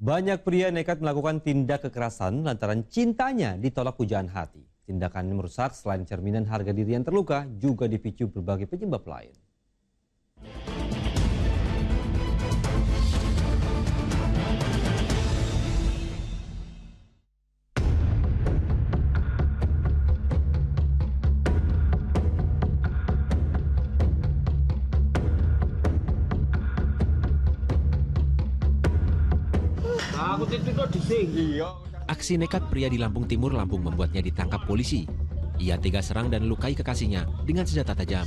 Banyak pria nekat melakukan tindak kekerasan lantaran cintanya ditolak pujaan hati. Tindakan ini merusak selain cerminan harga diri yang terluka, juga dipicu berbagai penyebab lain. Aksi nekat pria di Lampung Timur, Lampung membuatnya ditangkap polisi. Ia tega serang dan lukai kekasihnya dengan senjata tajam.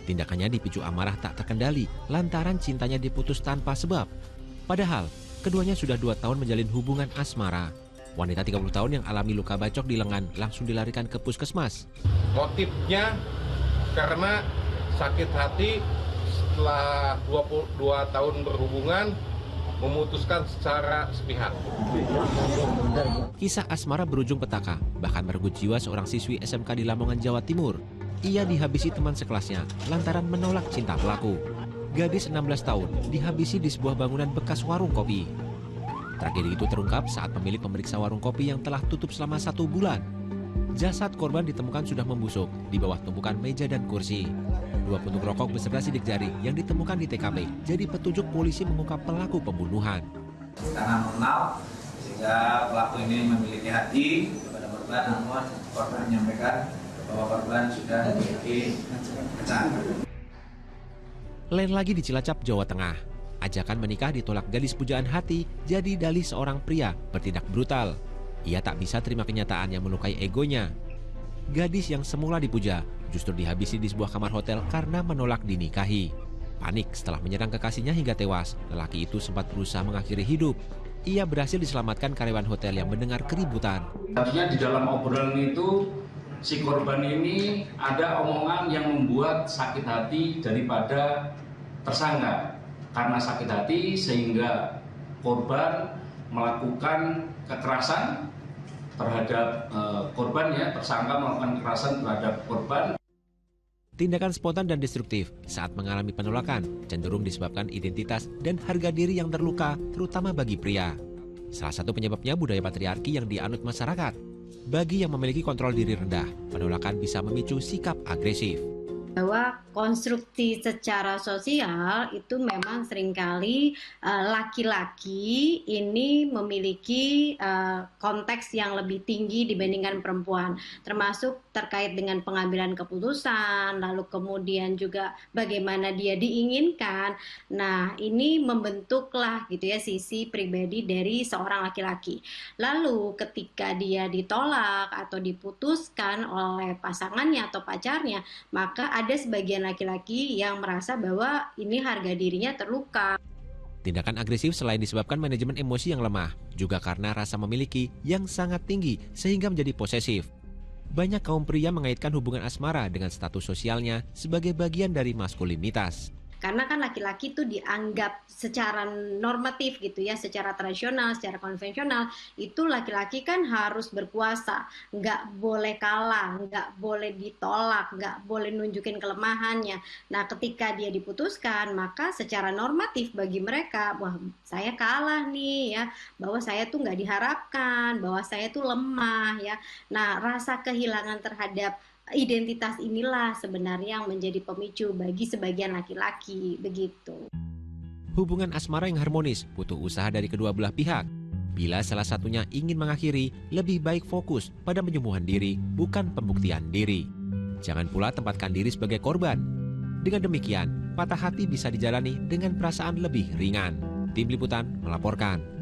Tindakannya dipicu amarah tak terkendali lantaran cintanya diputus tanpa sebab. Padahal, keduanya sudah 2 tahun menjalin hubungan asmara. Wanita 30 tahun yang alami luka bacok di lengan langsung dilarikan ke puskesmas. Motifnya karena sakit hati setelah 22 tahun berhubungan, memutuskan secara sepihak. Kisah asmara berujung petaka, bahkan merenggut jiwa seorang siswi SMK di Lamongan, Jawa Timur. Ia dihabisi teman sekelasnya lantaran menolak cinta pelaku. Gadis 16 tahun dihabisi di sebuah bangunan bekas warung kopi. Tragedi itu terungkap saat pemilik memeriksa warung kopi yang telah tutup selama 1 bulan. Jasad korban ditemukan sudah membusuk di bawah tumpukan meja dan kursi. 2 puntung rokok beserta sidik jari yang ditemukan di TKP jadi petunjuk polisi mengungkap pelaku pembunuhan. Karena mengenal sehingga pelaku ini memiliki hati kepada korban, namun korban menyampaikan bahwa korban sudah memiliki pacar. Lain lagi di Cilacap, Jawa Tengah. Ajakan menikah ditolak gadis pujaan hati jadi dalih seorang pria bertindak brutal. Ia tak bisa terima kenyataan yang melukai egonya. Gadis yang semula dipuja justru dihabisi di sebuah kamar hotel karena menolak dinikahi. Panik setelah menyerang kekasihnya hingga tewas, lelaki itu sempat berusaha mengakhiri hidup. Ia berhasil diselamatkan karyawan hotel yang mendengar keributan. Artinya di dalam obrolan itu, si korban ini ada omongan yang membuat sakit hati daripada tersangka. Karena sakit hati sehingga korban melakukan kekerasan terhadap korban, ya, tersangka melakukan kekerasan terhadap korban. Tindakan spontan dan destruktif saat mengalami penolakan cenderung disebabkan identitas dan harga diri yang terluka, terutama bagi pria. Salah satu penyebabnya budaya patriarki yang dianut masyarakat. Bagi yang memiliki kontrol diri rendah, penolakan bisa memicu sikap agresif. Bahwa konstruksi secara sosial itu memang seringkali laki-laki ini memiliki konteks yang lebih tinggi dibandingkan perempuan, termasuk terkait dengan pengambilan keputusan, lalu kemudian juga bagaimana dia diinginkan. Nah, ini membentuklah gitu ya sisi pribadi dari seorang laki-laki. Lalu ketika dia ditolak atau diputuskan oleh pasangannya atau pacarnya, maka ada sebagian laki-laki yang merasa bahwa ini harga dirinya terluka. Tindakan agresif selain disebabkan manajemen emosi yang lemah, juga karena rasa memiliki yang sangat tinggi sehingga menjadi posesif. Banyak kaum pria mengaitkan hubungan asmara dengan status sosialnya sebagai bagian dari maskulinitas. Karena kan laki-laki itu dianggap secara normatif gitu ya, secara tradisional, secara konvensional, itu laki-laki kan harus berkuasa, nggak boleh kalah, nggak boleh ditolak, nggak boleh nunjukin kelemahannya. Nah, ketika dia diputuskan, maka secara normatif bagi mereka, wah saya kalah nih ya, bahwa saya tuh nggak diharapkan, bahwa saya tuh lemah ya. Nah, rasa kehilangan terhadap identitas inilah sebenarnya yang menjadi pemicu bagi sebagian laki-laki, begitu. Hubungan asmara yang harmonis butuh usaha dari kedua belah pihak. Bila salah satunya ingin mengakhiri, lebih baik fokus pada penyembuhan diri, bukan pembuktian diri. Jangan pula tempatkan diri sebagai korban. Dengan demikian, patah hati bisa dijalani dengan perasaan lebih ringan. Tim Liputan melaporkan.